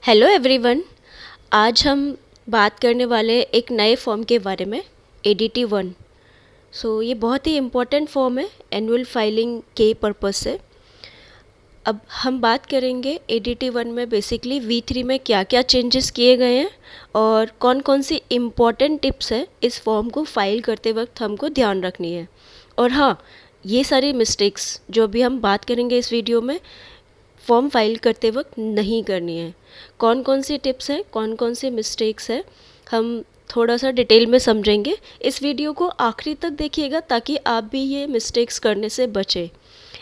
Hello everyone. आज हम बात करने वाले हैं एक नए फॉर्म के बारे में, एडीटी वन। ये बहुत ही इम्पोर्टेंट फॉर्म है एनुअल फाइलिंग के पर्पस से। अब हम बात करेंगे एडीटी वन में बेसिकली V3 में क्या क्या चेंजेस किए गए हैं और कौन कौन सी इम्पॉर्टेंट टिप्स है इस फॉर्म को फाइल करते वक्त हमको ध्यान रखनी है। और हाँ, ये सारी मिस्टेक्स जो अभी हम बात करेंगे इस वीडियो में फॉर्म फाइल करते वक्त नहीं करनी है। कौन कौन सी टिप्स है, कौन कौन सी मिस्टेक्स है, हम थोड़ा सा डिटेल में समझेंगे। इस वीडियो को आखिरी तक देखिएगा ताकि आप भी ये मिस्टेक्स करने से बचें।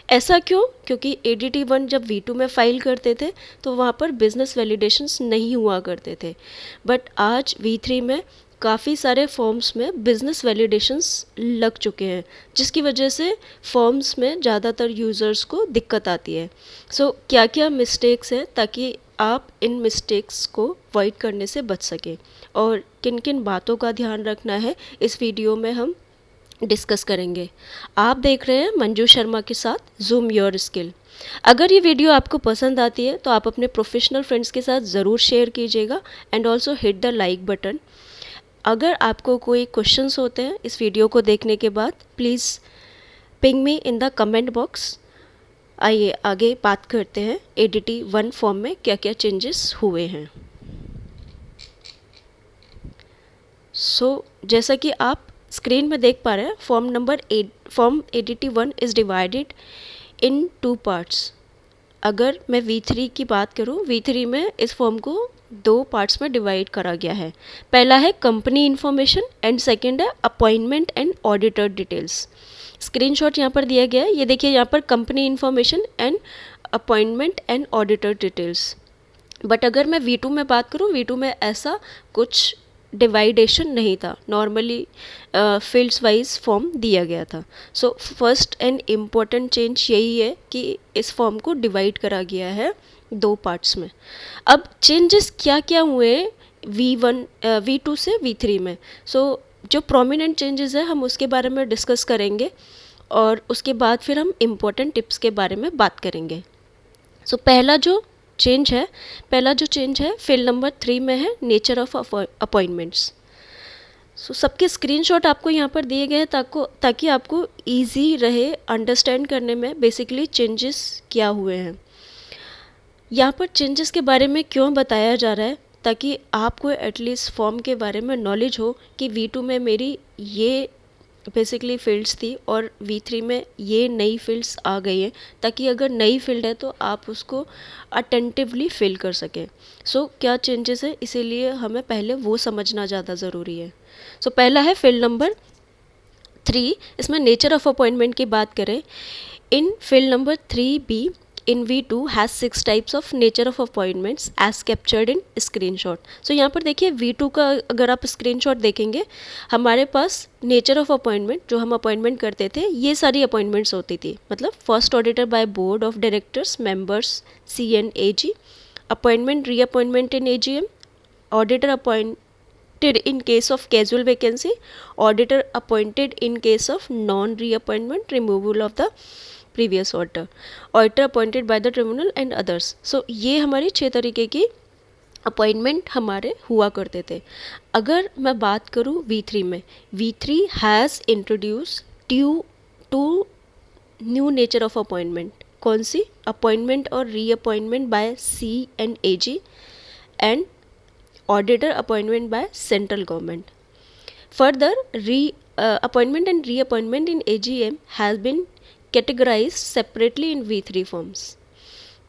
ऐसा क्यों? क्योंकि एडीटी वन जब V2 में फ़ाइल करते थे तो वहाँ पर बिज़नेस वैलिडेशंस नहीं हुआ करते थे, बट आज V3 में काफ़ी सारे फॉर्म्स में बिज़नेस वैलिडेशंस लग चुके हैं, जिसकी वजह से फॉर्म्स में ज़्यादातर यूज़र्स को दिक्कत आती है। क्या क्या मिस्टेक्स हैं ताकि आप इन मिस्टेक्स को अवॉइड करने से बच सकें और किन किन बातों का ध्यान रखना है, इस वीडियो में हम डिस्कस करेंगे। आप देख रहे हैं मंजू शर्मा के साथ जूम योर स्किल। अगर ये वीडियो आपको पसंद आती है तो आप अपने प्रोफेशनल फ्रेंड्स के साथ ज़रूर शेयर कीजिएगा and also hit the like button. अगर आपको कोई क्वेश्चंस होते हैं इस वीडियो को देखने के बाद, please ping me in the comment box. आइए आगे बात करते हैं एडीटी वन फॉर्म में क्या क्या चेंजेस हुए हैं। जैसा कि आप स्क्रीन में देख पा रहे हैं, form ADT one is divided in 2 parts. अगर मैं V3 की बात करूं, V3 में इस फॉर्म को 2 पार्ट्स में डिवाइड करा गया है। पहला है कंपनी इन्फॉर्मेशन एंड सेकंड है appointment and auditor details. Screenshot यहाँ पर दिया गया है, ये देखिए यहाँ पर company information and appointment and auditor details. But अगर मैं V2 में बात करूँ, V2 में ऐसा कुछ डिवाइडेशन नहीं था, नॉर्मली फील्ड्स वाइज फॉर्म दिया गया था। फर्स्ट एंड इम्पॉर्टेंट चेंज यही है कि इस फॉर्म को डिवाइड करा गया है 2 पार्ट्स में। अब चेंजेस क्या क्या हुए V2 से V3 में। जो प्रोमिनेंट चेंजेस है हम उसके बारे में डिस्कस करेंगे और उसके बाद फिर हम इम्पोर्टेंट टिप्स के बारे में बात करेंगे। पहला जो चेंज है फील्ड नंबर 3 में है, नेचर ऑफ अपॉइंटमेंट्स। सबके स्क्रीनशॉट आपको यहाँ पर दिए गए हैं ताकि आपको इजी रहे अंडरस्टैंड करने में बेसिकली चेंजेस क्या हुए हैं। यहाँ पर चेंजेस के बारे में क्यों बताया जा रहा है, ताकि आपको एटलीस्ट फॉर्म के बारे में नॉलेज हो कि V2 में मेरी ये बेसिकली फील्ड्स थी और V3 में ये नई फील्ड्स आ गई हैं, ताकि अगर नई फील्ड है तो आप उसको अटेंटिवली फिल कर सकें। क्या चेंजेस है, इसीलिए हमें पहले वो समझना ज़्यादा ज़रूरी है। पहला है फील्ड नंबर 3, इसमें नेचर ऑफ अपॉइंटमेंट की बात करें। In field number 3B in V2 has 6 types of nature of appointments as captured in screenshot। यहाँ पर देखिए V2 का अगर आप स्क्रीनशॉट देखेंगे, हमारे पास नेचर ऑफ अपॉइंटमेंट जो हम अपॉइंटमेंट करते थे, ये सारी अपॉइंटमेंट्स होती थी। मतलब first auditor by board of directors members CNAG, appointment reappointment in AGM, auditor appointed in case of casual vacancy, auditor appointed in case of non reappointment, removal of the previous auditor appointed by the tribunal and others. ये हमारी 6 तरीके की appointment हमारे हुआ करते थे। अगर मैं बात करूँ V3 में, V3 has introduce two new nature of appointment. कौन सी? अपॉइंटमेंट और reappointment by CNAG and auditor appointment by central government. Further appointment and reappointment in AGM has been categorized separately in V3 forms।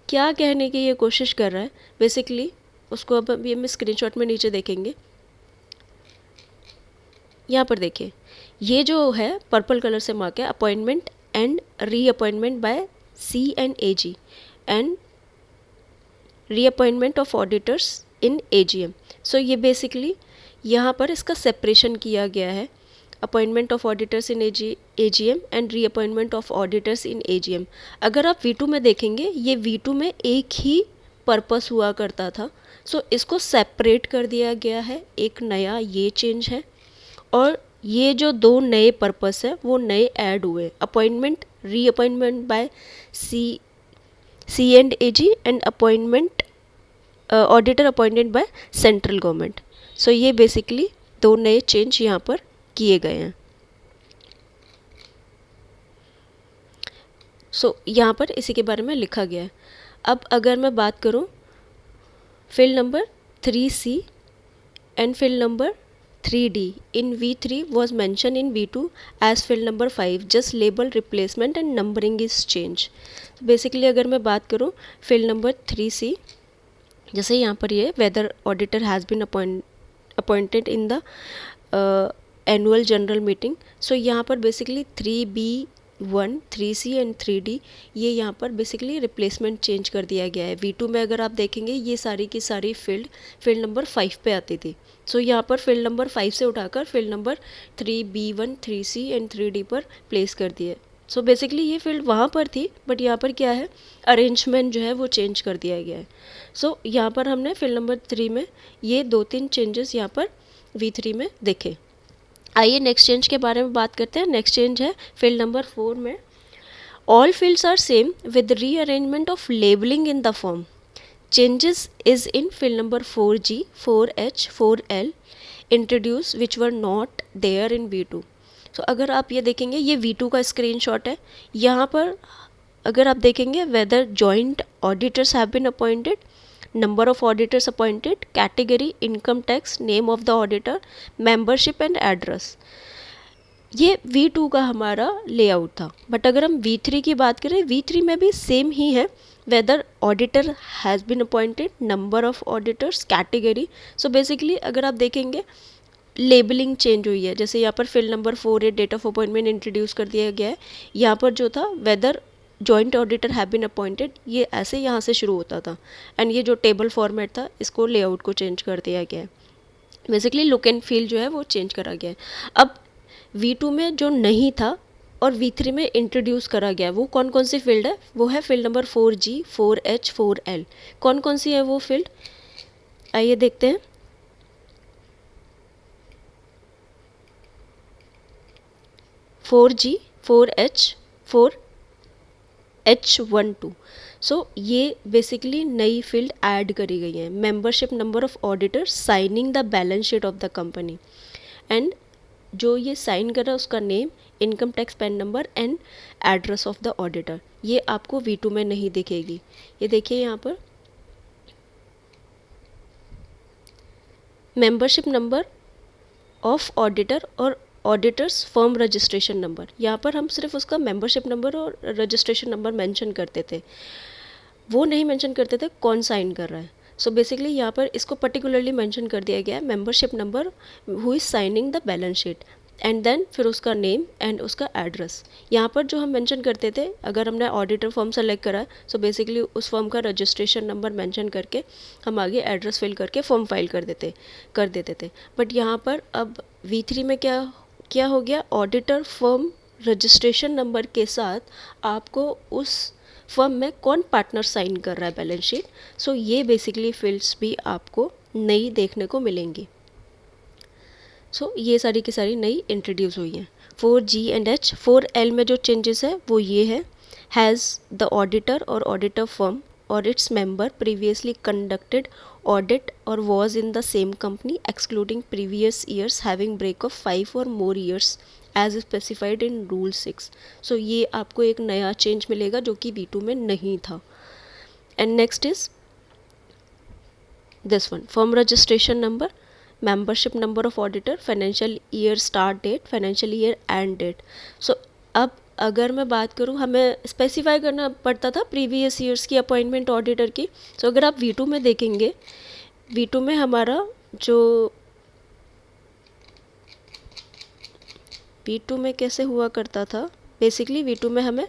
क्या कहने की ये कोशिश कर रहा है बेसिकली, उसको अब अभी हम स्क्रीनशॉट में नीचे देखेंगे। यहाँ पर देखिए, ये जो है पर्पल कलर से मार्क है, appointment and reappointment by CNAG and reappointment of auditors in AGM। ये बेसिकली यहाँ पर इसका सेपरेशन किया गया है, appointment of auditors in AGM and reappointment of auditors in AGM। अगर आप V2 में देखेंगे, ये V2 में एक ही पर्पस हुआ करता था। इसको सेपरेट कर दिया गया है, एक नया ये चेंज है। और ये जो 2 नए पर्पस है वो नए ऐड हुए, appointment reappointment by CNAG and appointment auditor appointed by central government. So ये बेसिकली दो नए चेंज यहाँ पर किए गए हैं। सो यहाँ पर इसी के बारे में लिखा गया है। अब अगर मैं बात करूँ field number 3C and field number 3D in V3 was mentioned in V2 as field number 5, just label replacement and numbering is change। तो बेसिकली अगर मैं बात करूँ फील्ड नंबर 3C, जैसे यहाँ पर ये whether auditor has been appointed in the annual general meeting. So यहाँ पर basically 3B1, 3C and 3D ये यहाँ पर बेसिकली रिप्लेसमेंट चेंज कर दिया गया है। V2 में अगर आप देखेंगे ये सारी की सारी फील्ड नंबर 5 पे आती थी। सो यहाँ पर फील्ड नंबर 5 से उठाकर field number 3B1, 3C and 3D पर प्लेस कर दिए। सो बेसिकली ये फील्ड वहाँ पर थी, बट यहाँ पर क्या है, अरेंजमेंट जो है वो चेंज कर दिया गया है। सो यहाँ पर हमने फील्ड नंबर 3 में ये 2-3 चेंजेस यहाँ पर V3 में देखे। आइए नेक्स्ट चेंज के बारे में बात करते हैं। नेक्स्ट चेंज है फील्ड नंबर 4 में, all fields are same with rearrangement of labelling in the form. Changes is in field number 4G, 4H, 4L introduced which were not there in V2। तो अगर आप ये देखेंगे ये V2 का screenshot है। यहाँ पर अगर आप देखेंगे whether joint auditors have been appointed, number of auditors appointed, category, income tax, name of the auditor, membership and address, ये V2 का हमारा लेआउट था। बट अगर हम V3 की बात करें, V3 में भी सेम ही है, whether auditor has been appointed, number of auditors, category. So basically अगर आप देखेंगे लेबलिंग चेंज हुई है। जैसे यहाँ पर field number 4 date of appointment introduce कर दिया गया है। यहाँ पर जो था whether joint auditor have been appointed, ये ऐसे यहाँ से शुरू होता था, एंड ये जो टेबल फॉर्मेट था इसको लेआउट को चेंज कर दिया गया है। बेसिकली लुक एंड फील जो है वो चेंज करा गया है। अब V2 में जो नहीं था और V3 में इंट्रोड्यूस करा गया, वो कौन कौन सी फील्ड है, वो है field number 4G, 4H, 4L। कौन कौन सी है वो फील्ड, आइए देखते हैं। Four G, 4H, 4H12। सो ये बेसिकली नई फील्ड ऐड करी गई है। Membership, number of auditor, signing the balance sheet of the company, and जो ये साइन कर रहा है उसका name, income tax PAN number and address of the auditor. ये आपको V2 में नहीं दिखेगी। ये देखिए यहाँ पर मेंबरशिप नंबर ऑफ ऑडिटर और ऑडिटर्स फर्म रजिस्ट्रेशन नंबर, यहाँ पर हम सिर्फ उसका मेंबरशिप नंबर और रजिस्ट्रेशन नंबर मेंशन करते थे, वो नहीं मेंशन करते थे कौन साइन कर रहा है। सो बेसिकली यहाँ पर इसको पर्टिकुलरली मेंशन कर दिया गया है, membership number, who is signing the balance sheet, and then फिर उसका नेम एंड उसका एड्रेस। यहाँ पर जो हम मेंशन करते थे, अगर हमने ऑडिटर फॉर्म सेलेक्ट करा है, सो बेसिकली उस फॉर्म का रजिस्ट्रेशन नंबर मेंशन करके हम आगे एड्रेस फिल करके फॉर्म फाइल कर देते थे। बट यहाँ पर अब V3 में क्या हो गया, ऑडिटर फर्म रजिस्ट्रेशन नंबर के साथ आपको उस फर्म में कौन पार्टनर साइन कर रहा है बैलेंस शीट। सो ये बेसिकली फील्ड्स भी आपको नई देखने को मिलेंगी। सो ये सारी की सारी नई इंट्रोड्यूस हुई हैं। 4G एंड H, 4L में जो चेंजेस है वो ये है, हैज़ द ऑडिटर और ऑडिटर फर्म और its member previously conducted audit और was in the same company excluding previous years having break of 5 और more years as specified in rule 6। So ये आपको एक नया चेंज मिलेगा जो कि V2 में नहीं था। And next is this one, firm registration number, membership number of auditor, financial year start date, financial year end date. So अब अगर मैं बात करूँ, हमें स्पेसिफाई करना पड़ता था प्रीवियस ईयर्स की अपॉइंटमेंट ऑडिटर की। सो अगर आप V2 में देखेंगे, V2 में हमारा जो V2 में कैसे हुआ करता था, बेसिकली V2 में हमें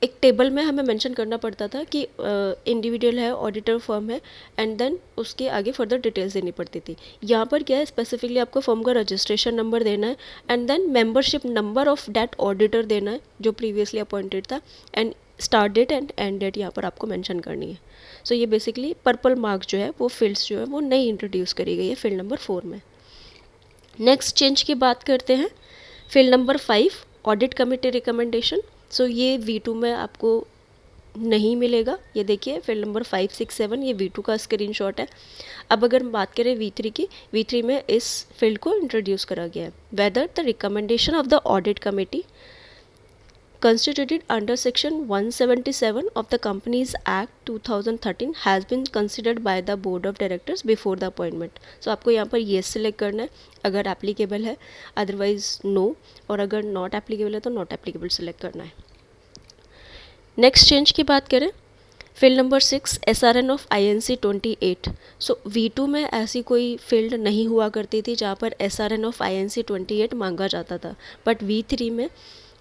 एक टेबल में हमें मेंशन करना पड़ता था कि इंडिविजुअल है, ऑडिटर फर्म है, एंड देन उसके आगे फर्दर डिटेल्स देनी पड़ती थी। यहाँ पर क्या है, स्पेसिफिकली आपको फर्म का रजिस्ट्रेशन नंबर देना है and then membership number of that auditor देना है जो प्रीवियसली अपॉइंटेड था, and start date and end date यहाँ पर आपको मेंशन करनी है। सो ये बेसिकली पर्पल मार्क जो है वो फील्ड्स जो है वो नई इंट्रोड्यूस करी गई है फील्ड नंबर 4 में। नेक्स्ट चेंज की बात करते हैं, field number 5, audit committee recommendation. So ये V2 में आपको नहीं मिलेगा। ये देखिए फील्ड नंबर 5, 6, 7 ये V2 का स्क्रीनशॉट है। अब अगर हम बात करें V3 की, V3 में इस फील्ड को इंट्रोड्यूस करा गया है। Whether the recommendation of the audit committee constituted under section 177 of the Companies Act 2013 has been considered by the board of directors before the appointment। so आपको यहाँ पर येस सिलेक्ट करना है अगर एप्लीकेबल है, अदरवाइज नो, और अगर not applicable है तो नॉट एप्लीकेबल सिलेक्ट करना है। नेक्स्ट चेंज की बात करें, field number 6 SRN of INC 28। So V2 में ऐसी कोई फील्ड नहीं हुआ करती थी जहाँ पर SRN ऑफ INC 28 मांगा जाता था, बट V3 में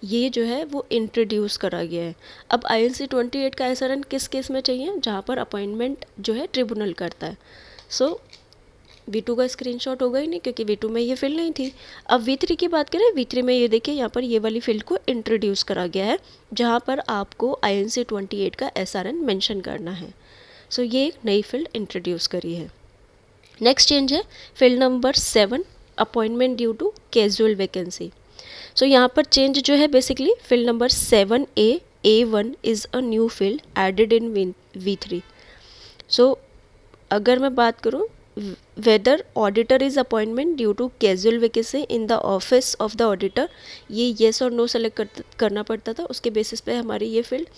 ये जो है वो इंट्रोड्यूस करा गया है। अब INC 28 का SRN किस केस में चाहिए, जहाँ पर अपॉइंटमेंट जो है ट्रिब्यूनल करता है। सो V2 का स्क्रीनशॉट होगा ही नहीं क्योंकि V2 में ये फील्ड नहीं थी। अब V3 की बात करें, V3 में ये देखिए यहाँ पर ये वाली फील्ड को इंट्रोड्यूस करा गया है जहाँ पर आपको INC 28 का SRN मेंशन करना है। सो ये एक नई फील्ड इंट्रोड्यूस करी है। नेक्स्ट चेंज है field number 7 appointment due to casual vacancy. So यहाँ पर चेंज जो है basically field number 7A A1 is a new field added in V3। So अगर मैं बात करूँ whether auditor is appointment due to casual vacancy in the office of the auditor, ये yes और नो सेलेक्ट करना पड़ता था, उसके बेसिस पे हमारी ये फील्ड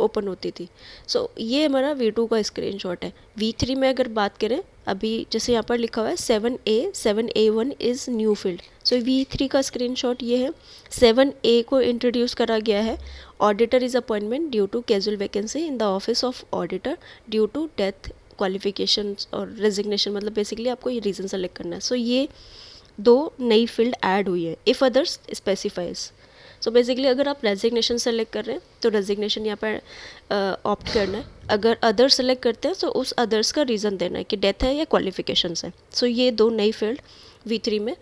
ओपन होती थी। सो ये हमारा V2 का स्क्रीनशॉट है। V3 में अगर बात करें, अभी जैसे यहाँ पर लिखा हुआ है 7A1 is new field. So V3 का स्क्रीनशॉट ये है। 7A को इंट्रोड्यूस करा गया है, auditor is appointment due to casual vacancy in the office of auditor due to death, qualifications और रेजिग्नेशन, मतलब बेसिकली आपको ये रीज़न सेलेक्ट करना है। सो ये दो नई फील्ड ऐड हुई है। If others specifies, so basically अगर आप रेजिग्नेशन सेलेक्ट कर रहे हैं तो रेजिग्नेशन यहाँ पर ऑप्ट करना है। अगर अदर्स सेलेक्ट करते हैं तो उस अदर्स का रीज़न देना है कि डेथ है या क्वालिफिकेशंस है। सो ये दो नई फील्ड V3 में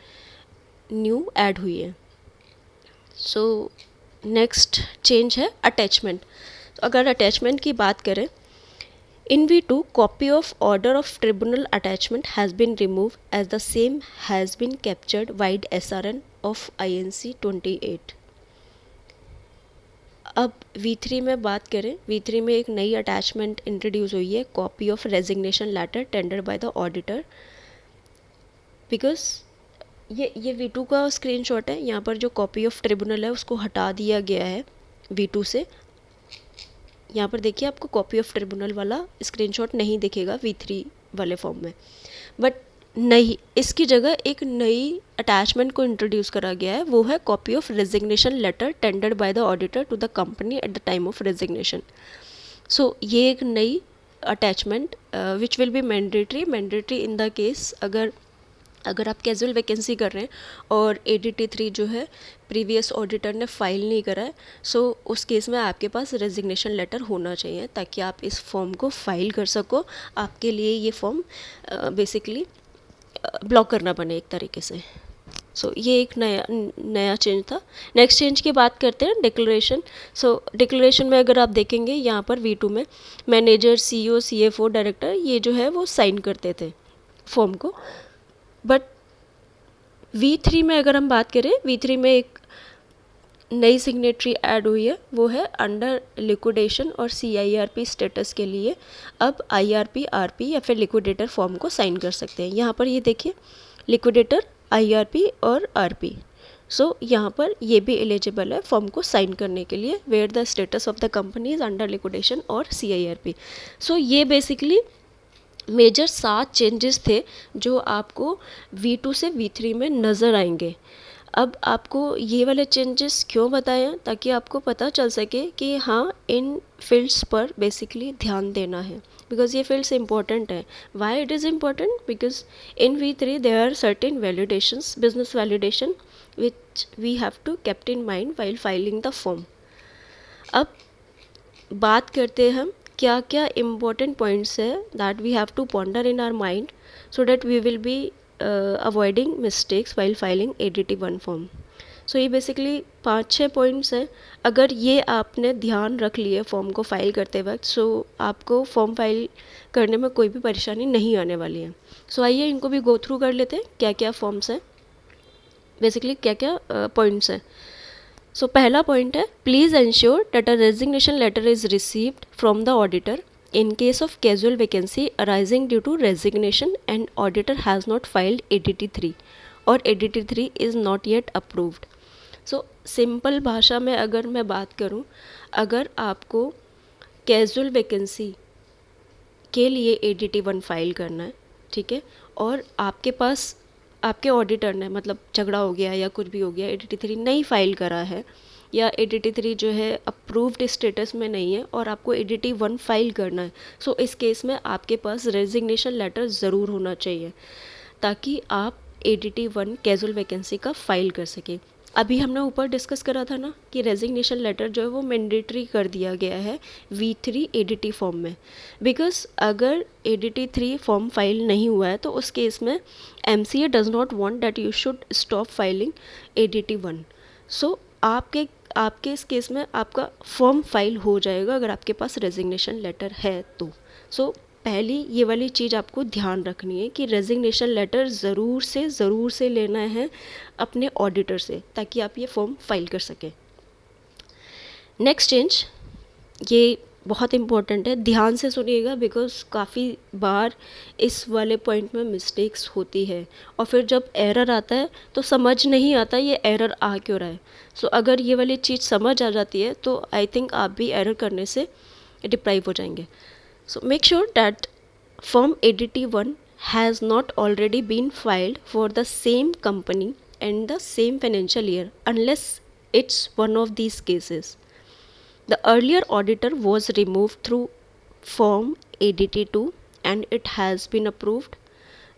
न्यू ऐड हुई है। सो नेक्स्ट चेंज है अटैचमेंट। अगर अटैचमेंट की बात करें, in V2 copy of order of tribunal attachment has been removed as the same has been captured wide SRN of INC 28। अब V3 में बात करें, V3 में एक नई अटैचमेंट इंट्रोड्यूस हुई है, copy of resignation letter tender by the auditor. Because ये V2 का स्क्रीनशॉट है, यहाँ पर जो कॉपी ऑफ ट्रिब्यूनल है उसको हटा दिया गया है V2 से। यहाँ पर देखिए आपको कॉपी ऑफ ट्रिब्यूनल वाला स्क्रीनशॉट नहीं दिखेगा V3 वाले फॉर्म में, बट नहीं, इसकी जगह एक नई अटैचमेंट को इंट्रोड्यूस करा गया है, वो है copy of resignation letter tendered by the auditor to the company at the time of resignation. So ये एक नई attachment which will be mandatory in the case अगर आप कैजुअल वैकेंसी कर रहे हैं और ADT 3 जो है प्रीवियस ऑडिटर ने फाइल नहीं करा है, सो उस केस में आपके पास रेजिग्नेशन लेटर होना चाहिए ताकि आप इस फॉर्म को फाइल कर सको। आपके लिए ये फॉर्म बेसिकली ब्लॉक करना बने एक तरीके से। सो ये एक नया चेंज था। नेक्स्ट चेंज की बात करते हैं डिक्लेरेशन। सो डिक्लेरेशन में अगर आप देखेंगे यहाँ पर V2 में मैनेजर, CEO, CFO, डायरेक्टर ये जो है वो साइन करते थे फॉर्म को, बट V3 में अगर हम बात करें, V3 में एक नई सिग्नेटरी ऐड हुई है, वो है अंडर लिक्विडेशन और CIRP स्टेटस के लिए अब IRP, RP या फिर लिक्विडेटर फॉर्म को साइन कर सकते हैं। यहाँ पर ये देखिए लिक्विडेटर, IRP और RP। सो यहाँ पर ये भी एलिजिबल है फॉर्म को साइन करने के लिए, where the status of the company is under liquidation और CIRP। सो ये बेसिकली मेजर 7 चेंजेस थे जो आपको V2 से V3 में नज़र आएंगे। अब आपको ये वाले चेंजेस क्यों बताए हैं, ताकि आपको पता चल सके कि हाँ इन फील्ड्स पर बेसिकली ध्यान देना है, बिकॉज ये फील्ड्स इंपॉर्टेंट है। Why it is important, because in V3 there are certain validations, business validation which we have to kept in mind while filing the form। अब बात करते हैं हम क्या क्या इम्पोर्टेंट पॉइंट्स है that we have to ponder in our mind so that we will be avoiding mistakes while filing ADT 1 form. So ये basically 5-6 points हैं। अगर ये आपने ध्यान रख लिए फॉर्म को फाइल करते वक्त, सो आपको फॉर्म फाइल करने में कोई भी परेशानी नहीं आने वाली है। सो आइए इनको भी गो थ्रू कर लेते हैं, क्या क्या फॉर्म्स हैं, बेसिकली क्या क्या पॉइंट्स हैं। सो पहला पॉइंट है, please ensure that a resignation letter is received from the auditor in case of casual vacancy arising due to resignation and auditor has not filed ADT3 or ADT3 is not yet approved. So simple भाषा में अगर मैं बात करूं, अगर आपको casual vacancy के लिए ADT1 फाइल करना है, ठीक है, और आपके पास आपके ऑडिटर ने मतलब झगड़ा हो गया या कुछ भी हो गया, ADT3 नहीं फाइल करा है या ADT3 जो है अप्रूव्ड स्टेटस में नहीं है और आपको ADT1 फाइल करना है, सो इस केस में आपके पास रेजिग्नेशन लेटर ज़रूर होना चाहिए ताकि आप ADT1 कैजुअल वैकेंसी का फाइल कर सकें। अभी हमने ऊपर डिस्कस करा था ना कि रेजिग्नेशन लेटर जो है वो मैंडेटरी कर दिया गया है V3 ADT फॉर्म में, बिकॉज अगर ADT3 फॉर्म फाइल नहीं हुआ है तो उस केस में MCA does not want that you should stop filing ADT1। सो आपके इस केस में आपका फॉर्म फाइल हो जाएगा अगर आपके पास रेजिग्नेशन लेटर है तो। सो पहली ये वाली चीज़ आपको ध्यान रखनी है कि रेजिग्नेशन लेटर ज़रूर से लेना है अपने ऑडिटर से ताकि आप ये फॉर्म फाइल कर सकें। नेक्स्ट चेंज, ये बहुत इम्पोर्टेंट है, ध्यान से सुनिएगा बिकॉज काफ़ी बार इस वाले पॉइंट में मिस्टेक्स होती है और फिर जब एरर आता है तो समझ नहीं आता ये एरर आ क्यों रहा है। सो अगर ये वाली चीज़ समझ आ जाती है तो आई थिंक आप भी एरर करने से डिप्राइव हो जाएंगे। So make sure that form ADT1 has not already been filed for the same company and the same financial year unless it's one of these cases. The earlier auditor was removed through Form ADT2 and it has been approved.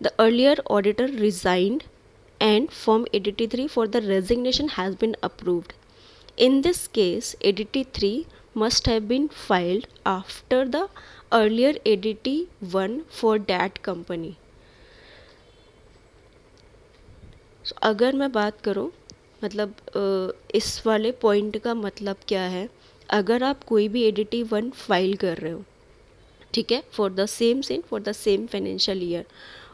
The earlier auditor resigned and Form ADT3 for the resignation has been approved. In this case, ADT3 must have been filed after the earlier ADT1 for that company. So, अगर मैं बात करूँ मतलब इस वाले point का मतलब क्या है, अगर आप कोई भी ADT1 फाइल कर रहे हो, ठीक है, for the same financial year,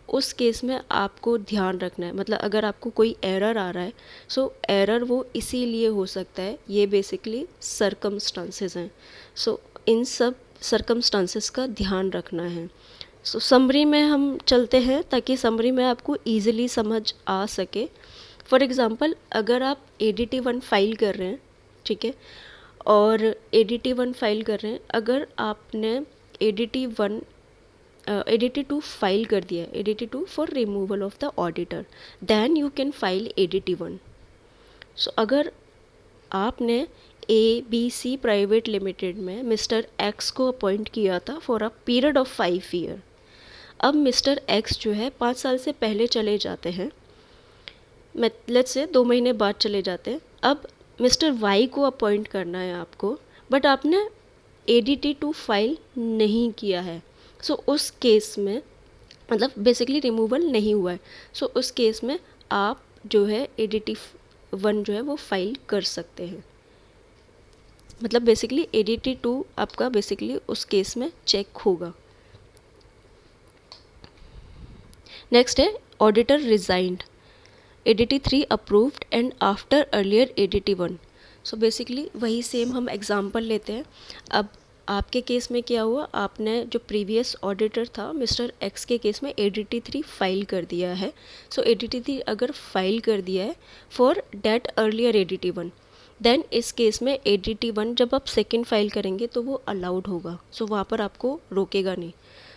उस केस में आपको ध्यान रखना है मतलब अगर आपको कोई एरर आ रहा है सो एरर वो इसीलिए हो सकता है, ये बेसिकली सरकमस्टांसेस हैं। सो इन सब सरकमस्टांसेस का ध्यान रखना है। सो समरी में हम चलते हैं ताकि समरी में आपको ईजिली समझ आ सके। फॉर एग्ज़ाम्पल अगर आप ADT1 फाइल कर रहे हैं, ठीक है, और ADT1 फाइल कर रहे हैं, अगर आपने ADT2 फाइल कर दिया है, ADT2 for removal of the auditor, then you can file ADT1। So अगर आपने ABC प्राइवेट लिमिटेड में मिस्टर X को अपॉइंट किया था for a period of 5 year, अब मिस्टर X जो है 5 साल से पहले चले जाते हैं, लेट्स से 2 महीने बाद चले जाते हैं, अब मिस्टर Y को अपॉइंट करना है आपको, बट आपने ADT2 फाइल नहीं किया है। सो उस केस में मतलब बेसिकली रिमूवल नहीं हुआ है, सो उस केस में आप जो है ADT1 जो है वो फाइल कर सकते हैं। मतलब बेसिकली ADT2 आपका बेसिकली उस केस में चेक होगा। नेक्स्ट है auditor resigned, ADT3 approved and after earlier ADT1। So basically वही सेम हम एग्जांपल लेते हैं। अब आपके केस में क्या हुआ, आपने जो प्रीवियस ऑडिटर था मिस्टर X के केस में ADT3 फाइल कर दिया है। सो ADT3 अगर फाइल कर दिया है फॉर डैट अर्लियर ADT1, देन इस केस में ADT1 जब आप सेकेंड फाइल करेंगे तो वो अलाउड होगा। सो वहाँ पर आपको रोकेगा नहीं।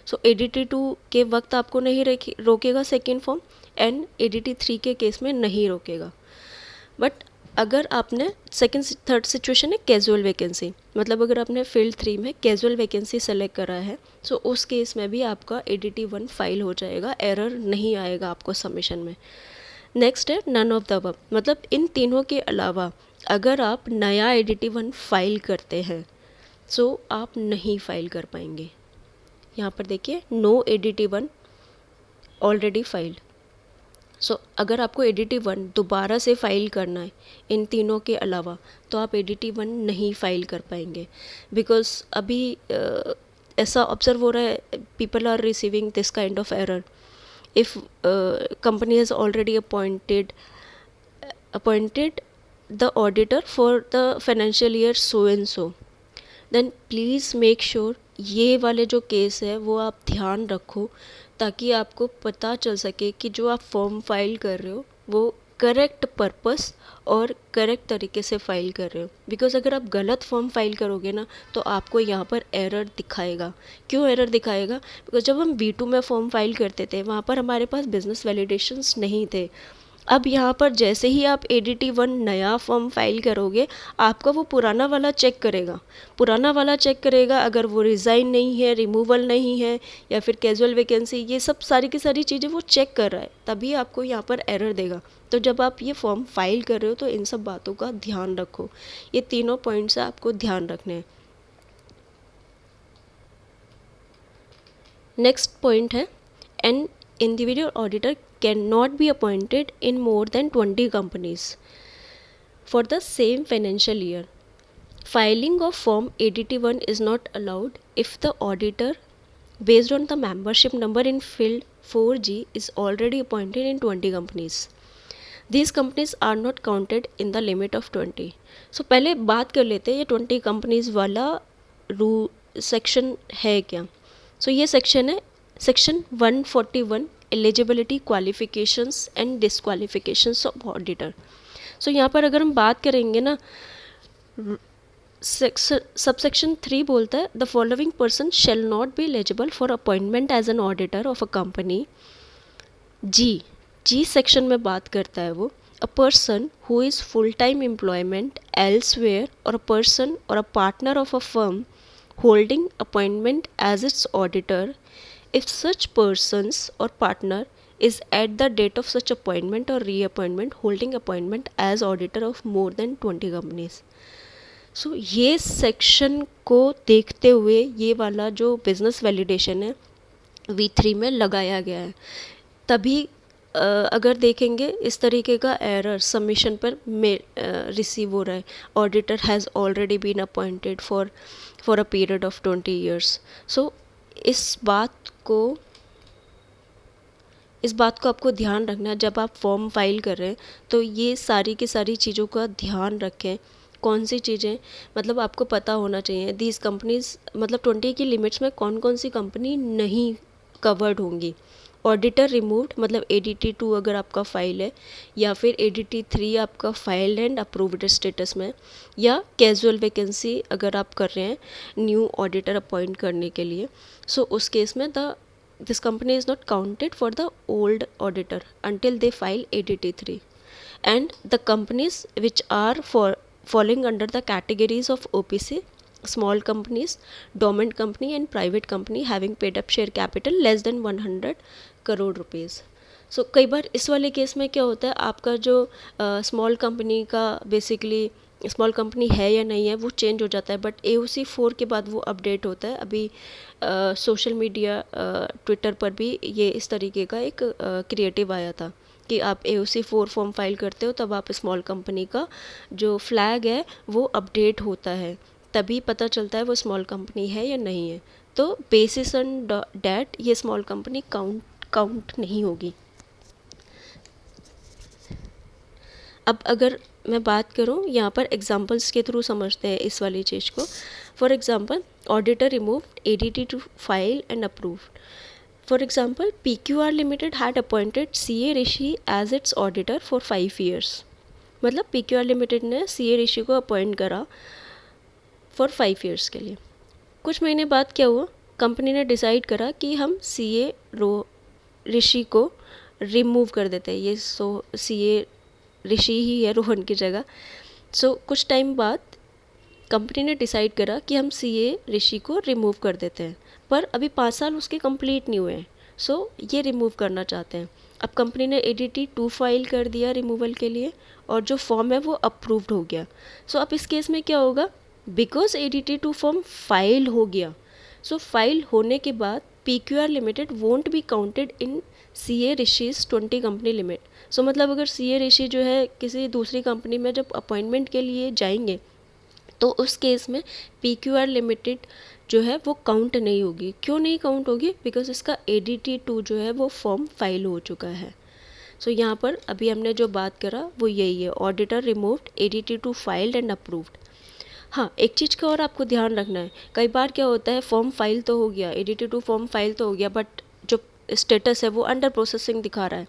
सो ADT2 के वक्त आपको नहीं रोकेगा सेकेंड फॉर्म एंड ADT3 के केस में नहीं रोकेगा। बट अगर आपने थर्ड सिचुएशन है कैजुअल वैकेंसी, मतलब अगर आपने फील्ड 3 में कैजुअल वैकेंसी सेलेक्ट करा है सो उस केस में भी आपका ADT1 फाइल हो जाएगा, एरर नहीं आएगा आपको सबमिशन में। नेक्स्ट है नन ऑफ द अबव, मतलब इन तीनों के अलावा अगर आप नया ADT1 फाइल करते हैं सो आप नहीं फाइल कर पाएंगे। यहाँ पर देखिए नो ADT1 ऑलरेडी फाइल्ड। सो अगर आपको ADT1 दोबारा से फाइल करना है इन तीनों के अलावा तो आप ADT1 नहीं फाइल कर पाएंगे, बिकॉज अभी ऐसा ऑब्जर्व हो रहा है, people are receiving this kind of error if company has already appointed the auditor for the financial year so and so, then please make sure ये वाले जो केस है वो आप ध्यान रखो, ताकि आपको पता चल सके कि जो आप फॉर्म फाइल कर रहे हो वो करेक्ट पर्पस और करेक्ट तरीके से फाइल कर रहे हो। बिकॉज अगर आप गलत फॉर्म फाइल करोगे ना तो आपको यहाँ पर एरर दिखाएगा। क्यों एरर दिखाएगा? बिकॉज जब हम V2 में फॉर्म फाइल करते थे वहाँ पर हमारे पास बिजनेस वैलिडेशंस नहीं थे। अब यहाँ पर जैसे ही आप ADT1 नया फॉर्म फाइल करोगे आपका वो पुराना वाला चेक करेगा। पुराना वाला चेक करेगा, अगर वो रिज़ाइन नहीं है, रिमूवल नहीं है या फिर कैजुअल वैकेंसी, ये सब सारी की सारी चीज़ें वो चेक कर रहा है, तभी आपको यहाँ पर एरर देगा। तो जब आप ये फॉर्म फाइल कर रहे हो तो इन सब बातों का ध्यान रखो। ये तीनों पॉइंट्स आपको ध्यान रखने हैं। नेक्स्ट पॉइंट है, an individual auditor can not be appointed in more than 20 companies for the same financial year. Filing of Form ADT1 is not allowed if the auditor, based on the membership number in field 4G, is already appointed in 20 companies. These companies are not counted in the limit of 20. So पहले बात कर लेते हैं ये 20 companies वाला section है क्या। सो ये सेक्शन है section 141, eligibility, qualifications and disqualifications of auditor. So यहाँ पर अगर हम बात करेंगे ना, सबसेक्शन 3 बोलता है the following person shall not be eligible for appointment as an auditor of a company. G section में बात करता है वो, a person who is full time employment elsewhere or a person or a partner of a firm holding appointment as its auditor if such persons or partner is at the date of such appointment or reappointment holding appointment as auditor of more than 20 companies. So ये section को देखते हुए ये वाला जो business validation है V3 में लगाया गया है। तभी अगर देखेंगे इस तरीके का एरर सबमिशन पर रिसीव हो रहा है, auditor has already been appointed for a period of 20 years. So इस बात को आपको ध्यान रखना है जब आप फॉर्म फाइल कर रहे हैं। तो ये सारी की सारी चीज़ों का ध्यान रखें। कौन सी चीज़ें मतलब आपको पता होना चाहिए, दीज कंपनीज मतलब 20 की लिमिट्स में कौन कौन सी कंपनी नहीं कवर्ड होंगी। ऑडिटर रिमूव्ड मतलब ADT2 अगर आपका फाइल है, या फिर ADT3 आपका फाइल एंड अप्रूव्ड स्टेटस में, या कैजुअल वैकेंसी अगर आप कर रहे हैं न्यू ऑडिटर अपॉइंट करने के लिए। सो उस केस में this company is not counted for the old auditor until they file ADT3. And the companies which are falling under the categories of OPC, small companies, dormant company and private company having paid up share capital less than 100 crore rupees. So कई बार इस वाले case में क्या होता है, आपका जो स्मॉल कंपनी का बेसिकली स्मॉल कंपनी है या नहीं है वो चेंज हो जाता है, बट AOC 4 के बाद वो अपडेट होता है। अभी सोशल मीडिया ट्विटर पर भी ये इस तरीके का एक क्रिएटिव आया था कि आप AOC 4 फॉर्म फाइल करते हो तब आप स्मॉल कंपनी का जो फ्लैग है वो अपडेट होता है, तभी पता चलता है वो स्मॉल कंपनी है या नहीं है। तो बेसिस ऑन डैट ये स्मॉल कंपनी काउंट नहीं होगी। अब अगर मैं बात करूं यहाँ पर एग्जांपल्स के थ्रू समझते हैं इस वाली चीज़ को। For example auditor removed ADT2 file and approved. For example PQR limited had appointed CA Rishi as its auditor for 5 years। मतलब PQR लिमिटेड ने CA ऋषि को अपॉइंट करा फॉर 5 years के लिए। कुछ महीने बाद क्या हुआ, कंपनी ने डिसाइड करा कि हम CA ऋषि को रिमूव कर देते हैं, ये CA ऋषि ही है रोहन की जगह। सो कुछ टाइम बाद कंपनी ने डिसाइड करा कि हम CA ऋषि को रिमूव कर देते हैं, पर अभी 5 साल उसके कंप्लीट नहीं हुए हैं। सो ये रिमूव करना चाहते हैं। अब कंपनी ने ADT2 फाइल कर दिया रिमूवल के लिए और जो फॉर्म है वो अप्रूव्ड हो गया। सो अब इस केस में क्या होगा, बिकॉज ADT2 फॉर्म फाइल हो गया, सो फाइल होने के बाद PQR limited won't be counted in CA Rishi's 20 company limit. So मतलब अगर CA ऋषि जो है किसी दूसरी कंपनी में जब अपॉइंटमेंट के लिए जाएंगे तो उस केस में PQR लिमिटेड जो है वो काउंट नहीं होगी। क्यों नहीं काउंट होगी? बिकॉज इसका ADT2 जो है वो फॉर्म फाइल हो चुका है। सो यहाँ पर अभी हमने जो बात करा वो यही है, auditor removed ADT two filed and approved. हाँ, एक चीज़ का और आपको ध्यान रखना है, कई बार क्या होता है फॉर्म फाइल तो हो गया, एडीटी टू फॉर्म फाइल तो हो गया, बट जो स्टेटस है वो अंडर प्रोसेसिंग दिखा रहा है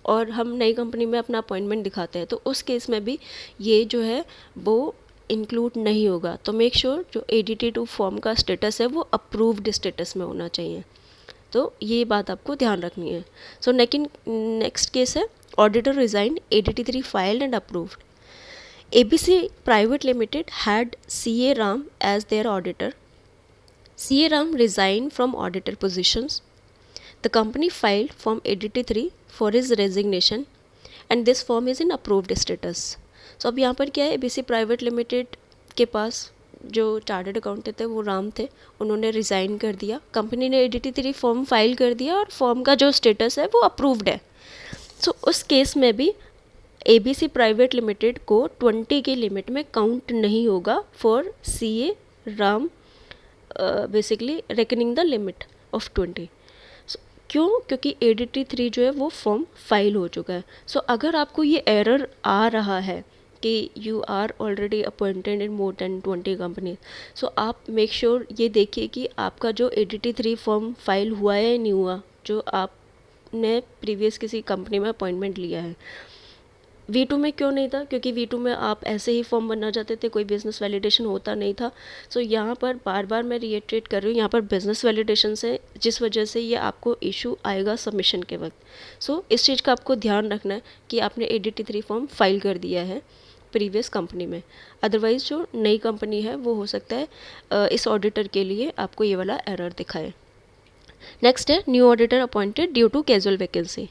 और हम नई कंपनी में अपना अपॉइंटमेंट दिखाते हैं, तो उस केस में भी ये जो है वो इंक्लूड नहीं होगा। तो मेक श्योर जो एडीटी टू फॉर्म का स्टेटस है वो अप्रूव्ड स्टेटस में होना चाहिए, तो ये बात आपको ध्यान रखनी है। सो नेक्स्ट केस है auditor resign ADT 3 filed and approved. ABC Private Limited had CA Ram as their auditor. CA Ram resigned from auditor positions. The company filed Form 83 for his resignation and this form is in approved status. So अब यहाँ पर क्या है, ABC Private Limited के पास जो chartered accountant थे वो राम थे, उन्होंने रिज़ाइन कर दिया, कंपनी ने ADT 3 फॉर्म फाइल कर दिया और फॉर्म का जो स्टेटस है वो अप्रूव्ड है। सो उस केस में भी ABC प्राइवेट लिमिटेड को 20 की लिमिट में काउंट नहीं होगा for CA Ram basically reckoning the limit of 20। क्यों? क्योंकि ADT 3 जो है वो फॉर्म फाइल हो चुका है। सो अगर आपको ये एरर आ रहा है कि you are already appointed in more than 20 company, so आप मेक श्योर ये देखिए कि आपका जो ADT 3 फॉर्म फाइल हुआ है या नहीं हुआ, जो आपने प्रीवियस किसी कंपनी में अपॉइंटमेंट लिया है। V2 में क्यों नहीं था? क्योंकि V2 में आप ऐसे ही फॉर्म बनना चाहते थे, कोई बिजनेस वैलिडेशन होता नहीं था। सो यहाँ पर बार बार मैं रिएट्रेट कर रही हूँ, यहाँ पर बिजनेस वैलिडेशन से जिस वजह से ये आपको इशू आएगा सबमिशन के वक्त। सो इस चीज़ का आपको ध्यान रखना है कि आपने ADT 3 फॉर्म फाइल कर दिया है प्रीवियस कंपनी में, अदरवाइज़ जो नई कंपनी है वो हो सकता है इस ऑडिटर के लिए आपको ये वाला एरर दिखाए। नेक्स्ट है new auditor appointed due to casual vacancy.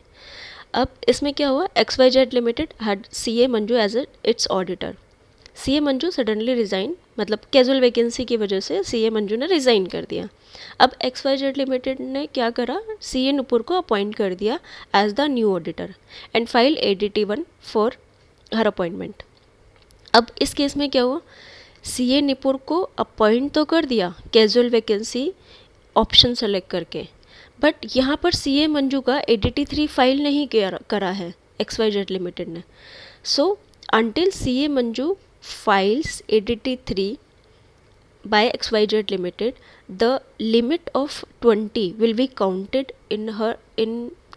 अब इसमें क्या हुआ, XYZ limited had CA Manju as its auditor. CA Manju suddenly resign, मतलब कैजुअल वैकेंसी की वजह से CA मंजू ने रिज़ाइन कर दिया। अब XYZ लिमिटेड ने क्या करा, CA नुपुर को अपॉइंट कर दिया as the new auditor and file ADT 1 for her appointment. अब इस केस में क्या हुआ, CA नुपुर को अपॉइंट तो कर दिया कैजुअल वैकेंसी ऑप्शन सेलेक्ट करके, बट यहाँ पर CA मंजू का ADT 3 फाइल नहीं करा है XYZ लिमिटेड ने। So until CA Manju files ADT 3 by XYZ limited, the limit of 20 will be counted in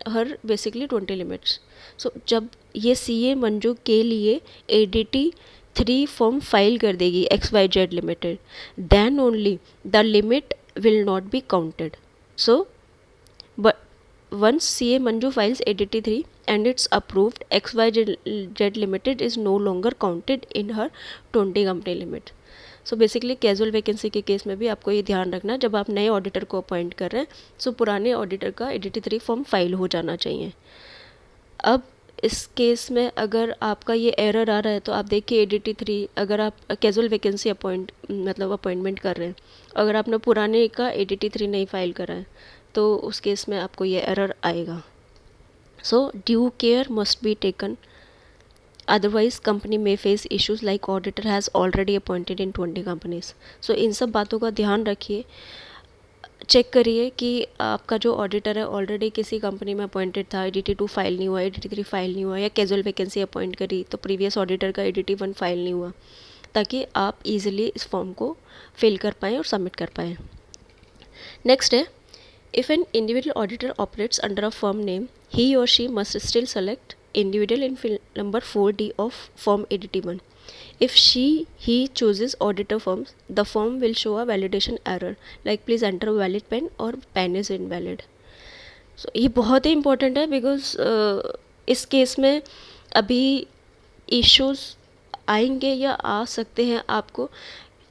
her basically 20 limits. So जब ये CA मंजू के लिए ADT 3 फॉर्म फाइल कर देगी XYZ limited, then only the limit will not be counted. So but once CA Manju files ADT 3 and it's approved, XYZ Limited is no longer counted in her 20 company limit. So basically casual vacancy के case में भी आपको ये ध्यान रखना, जब आप नए ऑडिटर को अपॉइंट कर रहे हैं सो पुराने ऑडिटर का ADT 3 फॉर्म फाइल हो जाना चाहिए। अब इस केस में अगर आपका ये एरर आ रहा है तो आप देखिए ADT 3, अगर आप कैजुअल वैकेंसी अपॉइंटमेंट कर रहे हैं, अगर आपने पुराने का ADT 3 नहीं फाइल करा है तो उस केस में आपको ये एरर आएगा। So due care must be taken, otherwise company में face issues like auditor has already appointed in 20 companies. So इन सब बातों का ध्यान रखिए, चेक करिए कि आपका जो ऑडिटर है ऑलरेडी किसी कंपनी में अपॉइंटेड था, ADT 2 फाइल नहीं हुआ, ADT 3 फाइल नहीं हुआ, या कैजुअल वैकेंसी अपॉइंट करी तो प्रीवियस ऑडिटर का ADT 1 फाइल नहीं हुआ, ताकि आप इजीली इस फॉर्म को फिल कर पाएँ और सबमिट कर पाएँ। नेक्स्ट है, if an individual auditor operates under a firm name, he or she must still select individual in field number 4D of Form ADT 1. If he chooses auditor firms, the form will show a validation error like please enter a valid pen or pen is invalid. So ये बहुत ही important है because इस case में अभी issues आएंगे या आ सकते हैं आपको।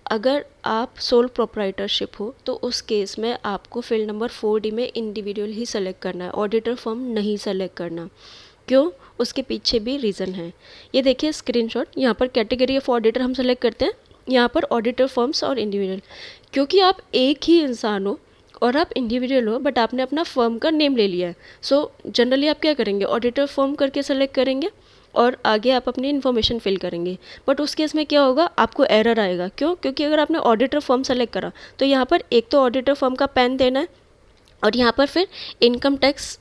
अगर आप सोल प्रोप्राइटरशिप हो तो उस केस में आपको फील्ड नंबर 4D में इंडिविजुअल ही सेलेक्ट करना है, ऑडिटर फर्म नहीं सेलेक्ट करना। क्यों? उसके पीछे भी रीज़न है। ये देखिए स्क्रीनशॉट, यहाँ पर कैटेगरी ऑफ ऑडिटर हम सेलेक्ट करते हैं, यहाँ पर ऑडिटर फर्म्स और इंडिविजुअल। क्योंकि आप एक ही इंसान हो और आप इंडिविजुअल हो बट आपने अपना फर्म का नेम ले लिया है, सो जनरली आप क्या करेंगे, ऑडिटर फर्म करके सेलेक्ट करेंगे और आगे आप अपनी इन्फॉर्मेशन फिल करेंगे। बट उस केस में क्या होगा, आपको एरर आएगा। क्यों? क्योंकि अगर आपने ऑडिटर फर्म सेलेक्ट करा तो यहाँ पर एक तो ऑडिटर फर्म का पैन देना है और यहाँ पर फिर इनकम टैक्स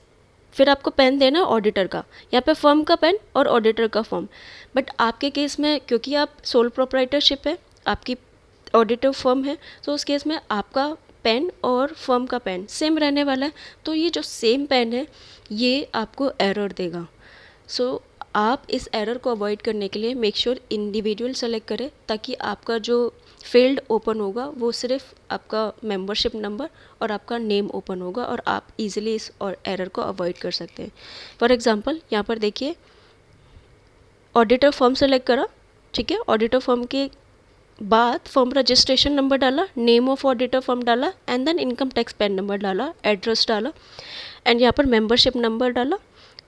फिर आपको पेन देना है ऑडिटर का, यहाँ पे फर्म का पेन और ऑडिटर का फॉर्म। बट आपके केस में क्योंकि आप सोल प्रोप्राइटरशिप है, आपकी ऑडिटर फर्म है, तो उस केस में आपका पेन और फर्म का पेन सेम रहने वाला है, तो ये जो सेम पेन है ये आपको एरर देगा। सो आप इस एरर को अवॉइड करने के लिए मेक श्योर इंडिविजुअल सेलेक्ट करें, ताकि आपका जो फील्ड ओपन होगा वो सिर्फ आपका मेंबरशिप नंबर और आपका नेम ओपन होगा और आप इजीली इस और एरर को अवॉइड कर सकते हैं। फॉर एग्जांपल यहाँ पर देखिए, ऑडिटर फर्म सेलेक्ट करा, ठीक है, ऑडिटर फर्म के बाद फर्म रजिस्ट्रेशन नंबर डाला, नेम ऑफ ऑडिटर फर्म डाला, and then income tax PAN number डाला, एड्रेस डाला, एंड यहाँ पर मेंबरशिप नंबर डाला,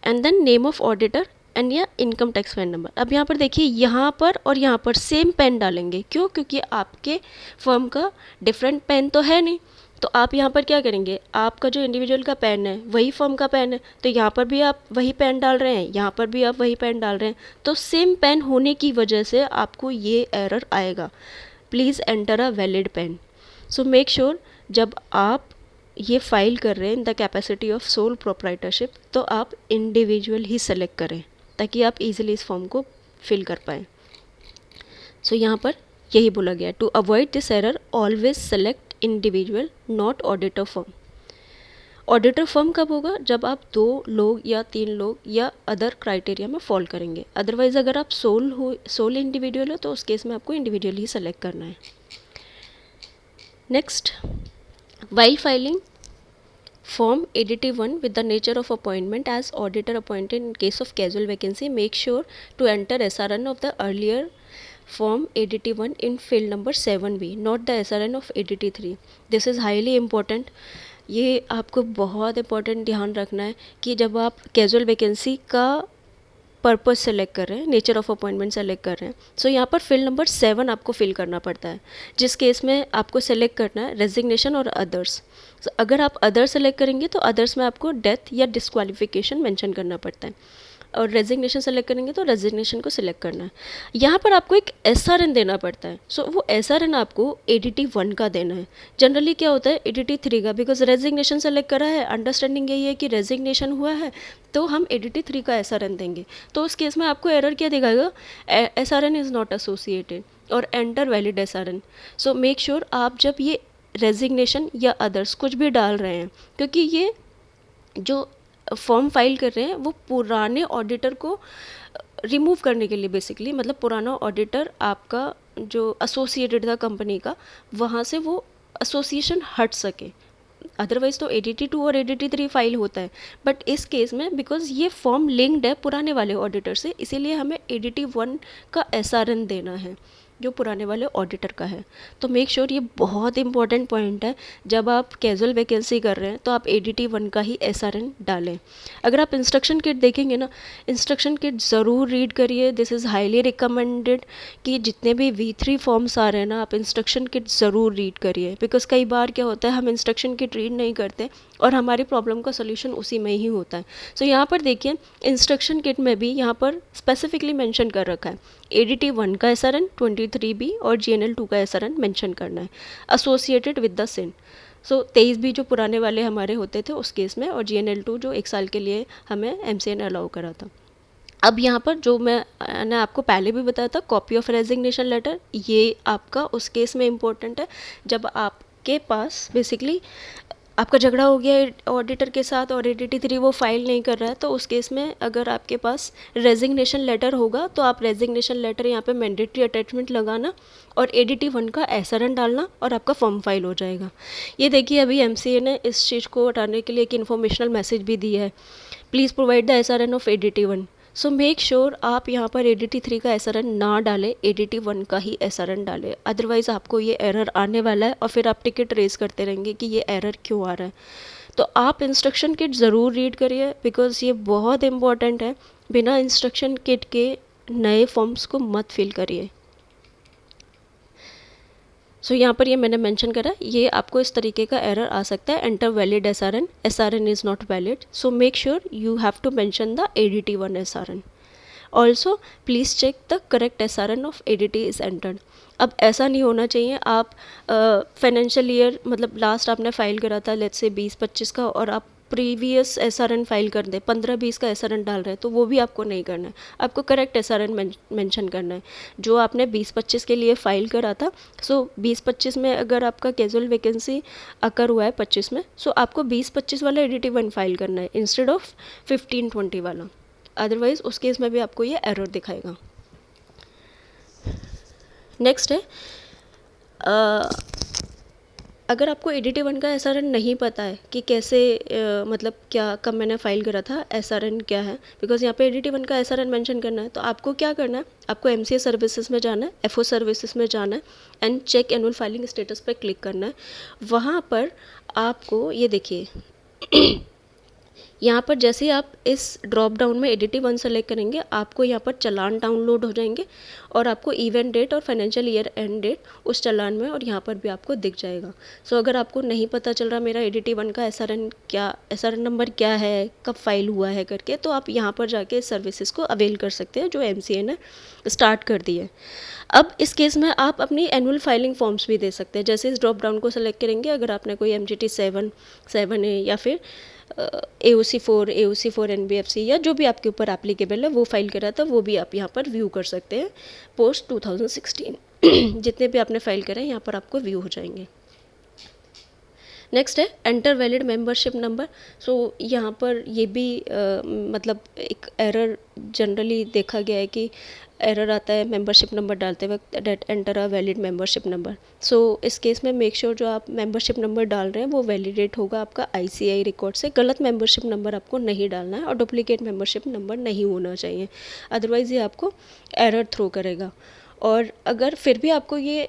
and then name of auditor and या इनकम टैक्स पैन नंबर। अब यहाँ पर देखिए, यहाँ पर और यहाँ पर सेम पेन डालेंगे, क्यों? क्योंकि आपके फर्म का डिफरेंट पेन तो है नहीं, तो आप यहाँ पर क्या करेंगे, आपका जो इंडिविजुअल का पेन है वही फर्म का पेन है, तो यहाँ पर भी आप वही पेन डाल रहे हैं, यहाँ पर भी आप वही पेन डाल रहे हैं, तो सेम पेन होने की वजह से आपको ये एरर आएगा, please enter a valid PAN. So make sure जब आप ये फाइल कर रहे हैं in the capacity of sole proprietorship, तो आप इंडिविजुअल ही सेलेक्ट करें ताकि आप इजीली इस फॉर्म को फिल कर पाएँ। सो यहाँ पर यही बोला गया, to avoid this error always select individual not auditor firm. Auditor firm कब होगा? जब आप 2 लोग या 3 लोग या अदर क्राइटेरिया में फॉल करेंगे। अदरवाइज अगर आप सोल इंडिविजुअल हो तो उस केस में आपको इंडिविजुअल ही सेलेक्ट करना है। Next, while filing Form ADT1 with the nature of appointment as auditor appointed in case of casual vacancy, make sure to enter SRN of the earlier Form ADT1 in field number 7B, not the SRN of ADT3. This is highly important. ये आपको बहुत important ध्यान रखना है कि जब आप casual vacancy का पर्पस सेलेक्ट कर रहे हैं, नेचर ऑफ अपॉइंटमेंट सेलेक्ट कर रहे हैं, सो यहाँ पर फील्ड नंबर 7 आपको फिल करना पड़ता है, जिस केस में आपको सेलेक्ट करना है रेजिग्नेशन और अदर्स। अगर आप अदर्स सेलेक्ट करेंगे तो अदर्स में आपको डेथ या डिस्क्वालिफिकेशन मेंशन करना पड़ता है, और रेजिग्नेशन सेलेक्ट करेंगे तो रेजिग्नेशन को सिलेक्ट करना है। यहाँ पर आपको एक SRN देना पड़ता है, सो वो SRN आपको ADT1 का देना है। जनरली क्या होता है ADT3 का, बिकॉज रेजिग्नेशन सेलेक्ट करा है, अंडरस्टैंडिंग यही है कि रेजिग्नेशन हुआ है तो हम ADT3 का SRN देंगे, तो उस केस में आपको एरर क्या दिखाएगा, SRN इज़ नॉट एसोसिएटेड और एंटर वैलिड SRN। सो मेक श्योर आप जब ये रेजिग्नेशन या अदर्स कुछ भी डाल रहे हैं, क्योंकि ये जो फॉर्म फाइल कर रहे हैं वो पुराने ऑडिटर को रिमूव करने के लिए, बेसिकली मतलब पुराना ऑडिटर आपका जो एसोसिएटेड था कंपनी का, वहाँ से वो एसोसिएशन हट सके। अदरवाइज़ तो ADT2 और ADT3 फाइल होता है, बट इस केस में बिकॉज ये फॉर्म लिंक्ड है पुराने वाले ऑडिटर से, इसीलिए हमें ADT1 का SRN देना है जो पुराने वाले ऑडिटर का है। तो मेक श्योर ये बहुत इंपॉर्टेंट पॉइंट है, जब आप कैजुअल वैकेंसी कर रहे हैं तो आप ADT1 का ही SRN डालें। अगर आप इंस्ट्रक्शन किट देखेंगे ना, इंस्ट्रक्शन किट ज़रूर रीड करिए, दिस इज़ हाईली रिकमेंडेड कि जितने भी V3 फॉर्म्स आ रहे हैं ना, आप इंस्ट्रक्शन किट ज़रूर रीड करिए, बिकॉज कई बार क्या होता है हम इंस्ट्रक्शन किट रीड नहीं करते और हमारी प्रॉब्लम का सोल्यूशन उसी में ही होता है। सो यहाँ पर देखिए, इंस्ट्रक्शन किट में भी यहाँ पर स्पेसिफिकली मेंशन कर रखा है ADT1 का SRN 23B और GNL2 का SRN मेंशन करना है associated with the CIN. So 23B जो पुराने वाले हमारे होते थे उस केस में, और GNL2 जो 1 साल के लिए हमें MCA ने अलाउ करा था। अब यहाँ पर जो मैंने आपको पहले भी बताया था, कॉपी ऑफ रेजिग्नेशन लेटर, ये आपका उस केस में इम्पोर्टेंट है जब आपके पास बेसिकली आपका झगड़ा हो गया ऑडिटर के साथ और ADT3 वो फाइल नहीं कर रहा है, तो उस केस में अगर आपके पास रेजिग्नेशन लेटर होगा तो आप रेजिग्नेशन लेटर यहाँ पे मैंडेटरी अटैचमेंट लगाना और ADT1 का SRN डालना और आपका फॉर्म फाइल हो जाएगा। ये देखिए, अभी MCA ने इस चीज़ को हटाने के लिए एक इन्फॉर्मेशनल मैसेज भी दिया है, please provide the SRN of ADT1। So make sure आप यहाँ पर ADT3 का SRN ना डालें, ADT1 का ही SRN डालें, अदरवाइज़ आपको ये एरर आने वाला है और फिर आप टिकट रेज करते रहेंगे कि ये एरर क्यों आ रहा है। तो आप इंस्ट्रक्शन किट ज़रूर रीड करिए, बिकॉज ये बहुत इंपॉर्टेंट है। बिना इंस्ट्रक्शन किट के नए फॉर्म्स को मत फिल करिए। सो यहाँ पर ये मैंने मेंशन करा, ये आपको इस तरीके का एरर आ सकता है, enter valid SRN is not valid, so make sure you have to mention the ADT1 SRN। Also please check the correct SRN of ADT is entered. अब ऐसा नहीं होना चाहिए आप फाइनेंशियल ईयर मतलब लास्ट आपने फाइल करा था लेट्स से 20-25 का और आप प्रीवियस SRN फाइल कर दें, 15-20 का SRN डाल रहे हैं, तो वो भी आपको नहीं करना है। आपको करेक्ट SRN मेंशन करना है जो आपने 20-25 के लिए फ़ाइल करा था। सो 20-25 में अगर आपका कैजुअल वैकेंसी अकर हुआ है 25 में, सो आपको 20-25 वाला ADT1 फाइल करना है इंस्टेड ऑफ 15-20 वाला। अदरवाइज़ उस केस में भी आपको ये एरर दिखाएगा। नेक्स्ट है अगर आपको ADT1 का SRN नहीं पता है कि कैसे मतलब क्या कब मैंने फ़ाइल करा था, SRN क्या है, बिकॉज यहाँ पे ADT1 का SRN मेंशन करना है, तो आपको क्या करना है, आपको MCA सर्विसेज में जाना है, FO सर्विसेज में जाना है and check annual filing status पर क्लिक करना है। वहाँ पर आपको ये देखिए यहाँ पर जैसे ही आप इस ड्रॉप डाउन में ADT1 सेलेक्ट करेंगे, आपको यहाँ पर चालान डाउनलोड हो जाएंगे और आपको इवेंट डेट और फाइनेंशियल ईयर एंड डेट उस चालान में और यहाँ पर भी आपको दिख जाएगा। सो अगर आपको नहीं पता चल रहा मेरा ADT1 का SRN नंबर क्या है, कब फाइल हुआ है करके, तो आप यहाँ पर जाके इस सर्विसेज को अवेल कर सकते हैं जो MCA ने स्टार्ट कर दी है। अब इस केस में आप अपनी एनुअल फाइलिंग फॉर्म्स भी दे सकते हैं। जैसे इस ड्रॉप डाउन को सेलेक्ट करेंगे, अगर आपने कोई MGT 7A या फिर AOC4 NBFC या जो भी आपके ऊपर एप्लीकेबल है वो फाइल करा था, वो भी आप यहाँ पर व्यू कर सकते हैं पोस्ट 2016 जितने भी आपने फाइल करे यहाँ पर आपको व्यू हो जाएंगे। नेक्स्ट है एंटर वैलिड मेंबरशिप नंबर। सो यहाँ पर ये भी मतलब एक एरर जनरली देखा गया है कि एरर आता है मेंबरशिप नंबर डालते वक्त, date enter a valid membership number. So इस केस में मेक श्योर जो आप मेंबरशिप नंबर डाल रहे हैं वो वैलिडेट होगा आपका ICAI रिकॉर्ड से। गलत मेंबरशिप नंबर आपको नहीं डालना है और डुप्लीकेट मेंबरशिप नंबर नहीं होना चाहिए, अदरवाइज़ ये आपको एरर थ्रो करेगा। और अगर फिर भी आपको ये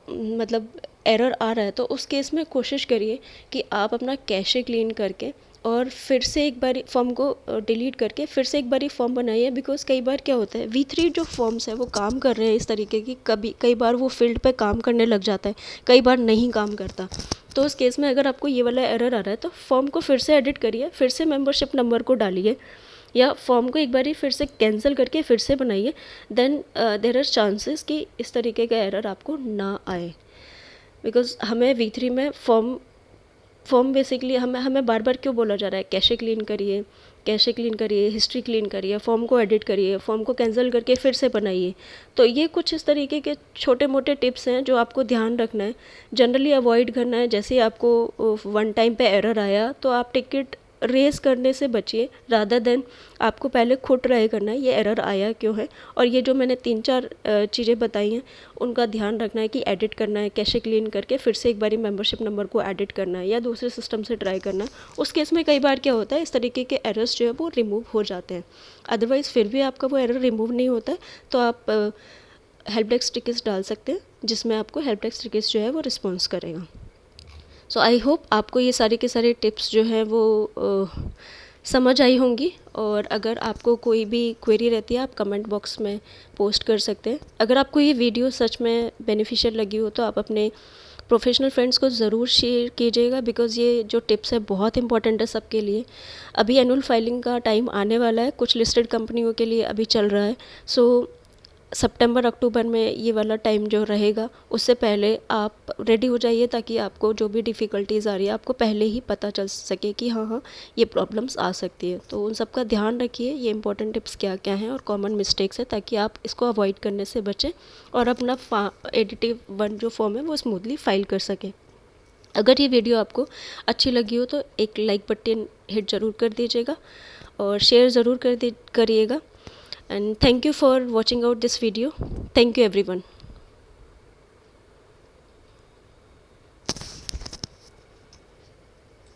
मतलब एरर आ रहा है तो उस केस में कोशिश करिए कि आप अपना कैशे क्लीन करके और फिर से एक बार फॉर्म को डिलीट करके फिर से एक बार फॉर्म बनाइए। बिकॉज कई बार क्या होता है, V3 जो फॉर्म्स है वो काम कर रहे हैं इस तरीके की, कई बार वो फील्ड पे काम करने लग जाता है, कई बार नहीं काम करता। तो उस केस में अगर आपको ये वाला एरर आ रहा है तो फॉर्म को फिर से एडिट करिए, फिर से मेंबरशिप नंबर को डालिए या फॉर्म को एक बारी फिर से कैंसिल करके फिर से बनाइए। देन देयर आर चांसेस कि इस तरीके का एरर आपको ना आए। बिकॉज हमें V3 में फॉर्म बेसिकली हमें बार बार क्यों बोला जा रहा है कैशे क्लीन करिए, हिस्ट्री क्लीन करिए, फॉर्म को एडिट करिए, फॉर्म को कैंसिल करके फिर से बनाइए। तो ये कुछ इस तरीके के छोटे मोटे टिप्स हैं जो आपको ध्यान रखना है, जनरली अवॉइड करना है। जैसे आपको वन टाइम पे एरर आया तो आप टिकट रेस करने से बचिए, रादर देन आपको पहले खुद ट्राई करना है ये एरर आया क्यों है। और ये जो मैंने 3-4 चीज़ें बताई हैं उनका ध्यान रखना है कि एडिट करना है, कैशे क्लीन करके फिर से एक बारी मेंबरशिप नंबर को एडिट करना है या दूसरे सिस्टम से ट्राई करना है। उस केस में कई बार क्या होता है, इस तरीके के एरर्स जो है वो रिमूव हो जाते हैं। अदरवाइज़ फिर भी आपका वो एरर रिमूव नहीं होता है तो आप हेल्प डेस्क टिकट्स डाल सकते हैं जिसमें आपको हेल्प डेस्क टिकट्स जो है वो रिस्पॉन्स करेगा। सो आई होप आपको ये सारे के सारे टिप्स जो हैं वो समझ आई होंगी। और अगर आपको कोई भी क्वेरी रहती है आप कमेंट बॉक्स में पोस्ट कर सकते हैं। अगर आपको ये वीडियो सच में बेनिफिशियल लगी हो तो आप अपने प्रोफेशनल फ्रेंड्स को ज़रूर शेयर कीजिएगा, बिकॉज़ ये जो टिप्स है बहुत इंपॉर्टेंट है सबके लिए। अभी एनुअल फाइलिंग का टाइम आने वाला है, कुछ लिस्टेड कंपनियों के लिए अभी चल रहा है। सो सितंबर अक्टूबर में ये वाला टाइम जो रहेगा उससे पहले आप रेडी हो जाइए ताकि आपको जो भी डिफ़िकल्टीज़ आ रही है आपको पहले ही पता चल सके कि हाँ ये प्रॉब्लम्स आ सकती है। तो उन सब का ध्यान रखिए, ये इंपॉर्टेंट टिप्स क्या क्या हैं और कॉमन मिस्टेक्स है, ताकि आप इसको अवॉइड करने से बचें और अपना ADT1 जो फॉर्म है वो स्मूथली फाइल कर सकें। अगर ये वीडियो आपको अच्छी लगी हो तो एक लाइक बटन हिट ज़रूर कर दीजिएगा और शेयर ज़रूर करिएगा। And thank you for watching out this video. Thank you everyone.